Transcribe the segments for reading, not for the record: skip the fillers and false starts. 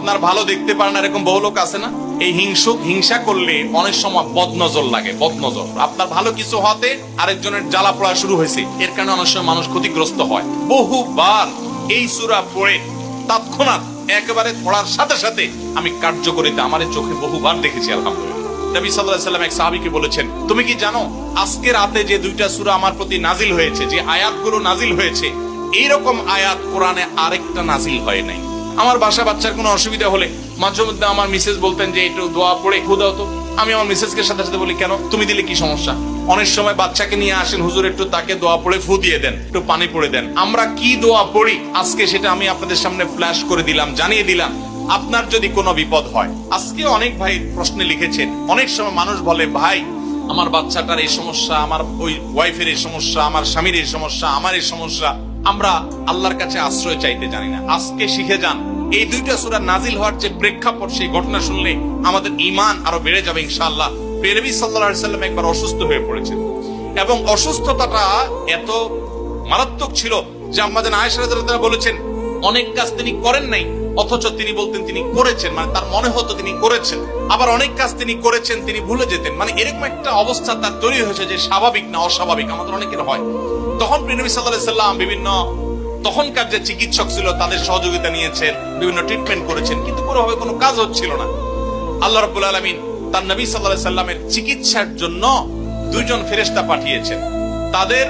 আপনার ভালো দেখতে পারেন এরকম বহু লোক আছে না? এই হিংসা করলে অনেক সময় বদনজর লাগে, বদনজর। আপনার ভালো কিছু হতে আরেকজনের জ্বালা পড়া শুরু হয়েছে, এর কারণে অনেক সময় মানুষ ক্ষতিগ্রস্ত হয়। বহুবার এই সূরা পড়ে তৎক্ষণাৎ একেবারে পড়ার সাথে সাথে আমি কার্যকরিতা আমার চোখে বহুবার দেখেছি। আলহামদুলিল্লাহ। নবী সাল্লাল্লাহু আলাইহি ওয়াসাল্লাম এক সাহাবীকে বলেছেন, তুমি কি জানো আজকে রাতে যে দুইটা সূরা আমার প্রতি নাজিল হয়েছে, যে আয়াতগুলো নাজিল হয়েছে, এইরকম আয়াত কোরআনে আরেকটা নাজিল হয় নাই। আমার বাসা বাচ্চার কোনো অসুবিধা হলে মাঝে মধ্যে আমার মিসেস বলতেন যে একটু দোয়া পড়ে খু দাও তো। আমি আমার মিসেসকে সাথে সাথে বলি, কেন, তুমি দিলে কি সমস্যা? অনেক সময় বাচ্চাকে নিয়ে আসেন, হুজুর একটু তাকে দোয়া পড়ে ফু দিয়ে দেন, একটু পানি পড়ে দেন। আমরা কি দোয়া পড়ি আজকে সেটা আমি আপনাদের সামনে ফ্ল্যাশ করে দিলাম, জানিয়ে দিলাম। আপনার যদি কোনো বিপদ হয়, আজকে অনেক ভাই প্রশ্নে লিখেছেন, অনেক সময় মানুষ বলে, ভাই আমার বাচ্চাটার এই সমস্যা, আমার ওই ওয়াইফের এই সমস্যা, আমার স্বামীর এই সমস্যা, আমার এই সমস্যা, আমরা আল্লাহর কাছে আশ্রয় চাইতে জানি না। আজকে শিখে যান, এই দুইটা সূরা নাজিল হওয়ার যে প্রেক্ষাপট, সেই ঘটনা শুনলে আমাদের ঈমান আরো বেড়ে যাবে ইনশাআল্লাহ। নবী সাল্লাল্লাহু আলাইহি ওয়াসাল্লাম একবার অসুস্থ হয়ে পড়েছেন এবং অসুস্থতাটা এত মারাত্মক ছিল যে আমাদের আয়েশা রাদিয়াল্লাহু তাআলা বলেছেন, অনেক কাজ তিনি করেন নাই অথচ তিনি বলতেন তিনি করেছেন, মানে তার মনে হতো তিনি করেছেন। আবার অনেক কাজ তিনি করেছেন তিনি ভুলে যেতেন, মানে এরকম একটা অবস্থা তার তৈরি হয়েছে যে স্বাভাবিক না অস্বাভাবিক, আমাদের অনেকের হয়। তখন নবী সাল্লাল্লাহু আলাইহি ওয়াসাল্লাম বিভিন্ন তখনকার যে চিকিৎসক ছিল তাদের সহযোগিতা নিয়েছেন, বিভিন্ন ট্রিটমেন্ট করেছেন, কিন্তু কোনোভাবে কোনো কাজ হচ্ছিল না। আল্লাহ রাব্বুল আলামিন তার নবী সাল্লাল্লাহু আলাইহি ওয়াসাল্লামের চিকিৎসার জন্য দুইজন ফেরেশতা পাঠিয়েছেন। তাদের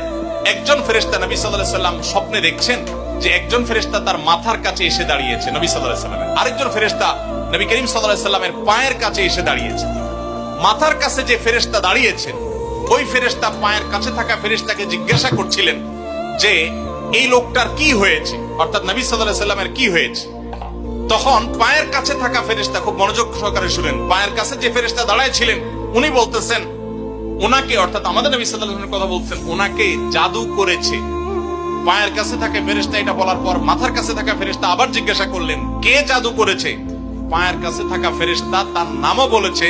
একজন ফেরেশতা নবী সাল্লাল্লাহু আলাইহি ওয়াসাল্লাম স্বপ্নে দেখছেন যে একজন ফেরেশতা তার মাথার কাছে এসে দাঁড়িয়েছে নবী সাল্লাল্লাহু আলাইহি ওয়াসাল্লামের, আরেকজন ফেরেশতা নবী করিম সাল্লাল্লাহু আলাইহি ওয়াসাল্লামের পায়ের কাছে এসে দাঁড়িয়েছে। মাথার কাছে যে ফেরেশতা দাঁড়িয়েছেন, ওই ফেরেশতা পায়ের কাছে থাকা ফেরেশতাকে জিজ্ঞাসা করছিলেন যে এই লোকটার কি হয়েছে, অর্থাৎ নবী সাল্লাল্লাহু আলাইহি ওয়াসাল্লামের কি হয়েছে। তখন পায়ের কাছে থাকা ফেরেশতা খুব মনোযোগ সহকারে শুনেন, পায়ের কাছে যে ফেরেশতা দাঁড়ায় ছিলেন উনি বলতেছেন, ওনাকে, অর্থাৎ আমাদের নবী সাল্লাল্লাহু আলাইহি ওয়াসাল্লামের কথা বলছেন, ওনাকে জাদু করেছে। পায়ের কাছে থাকা ফেরেশতা এটা বলার পর মাথার কাছে থাকা ফেরেশতা আবার জিজ্ঞাসা করলেন, কে জাদু করেছে? পায়ের কাছে থাকা ফেরেশতা তার নামও বলেছে,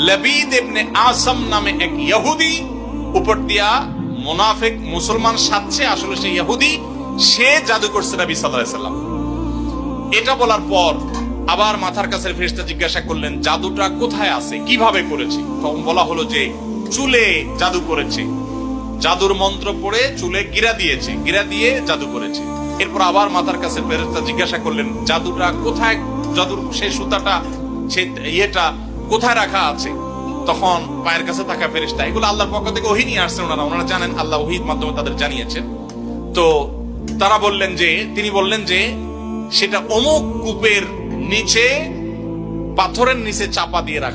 লবিদ ইবনে আসম নামে এক ইহুদি, উপর দিয়া মুনাফিক মুসলমান সাজছে, আসলে সে ইহুদি, সে জাদু করছে নবী সাল্লাল্লাহু আলাইহি ওয়াসাল্লাম। এটা বলার পর আবার মাথার কাছে ফেরেশতা জিজ্ঞাসা করলেন, জাদুটা কোথায় আছে, কিভাবে করেছে? তখন বলা হলো যে চুলে জাদু করেছে, জাদুর মন্ত্র পড়ে চুলে গিরা দিয়েছে, গিরা দিয়ে জাদু করেছে। এরপর আবার মাথার কাছে ফেরেশতা জিজ্ঞাসা করলেন, জাদুটা কোথায়, জাদুর সেই সুতাটা, সেই ইয়েটা কোথায় রাখা আছে? তখন পায়ের কাছে থাকা ফেরেশতা, এগুলো আল্লাহর পক্ষ থেকে ওহী নিয়ে আসছেন, ওনারা জানেন, আল্লাহ ওহীর মাধ্যমে তাদের জানিয়েছেন। তো তারা বললেন যে, তিনি বললেন যে সেটা অমুক কূপের নিচে, পাথরের নিচে চাপা দিয়ে রাখা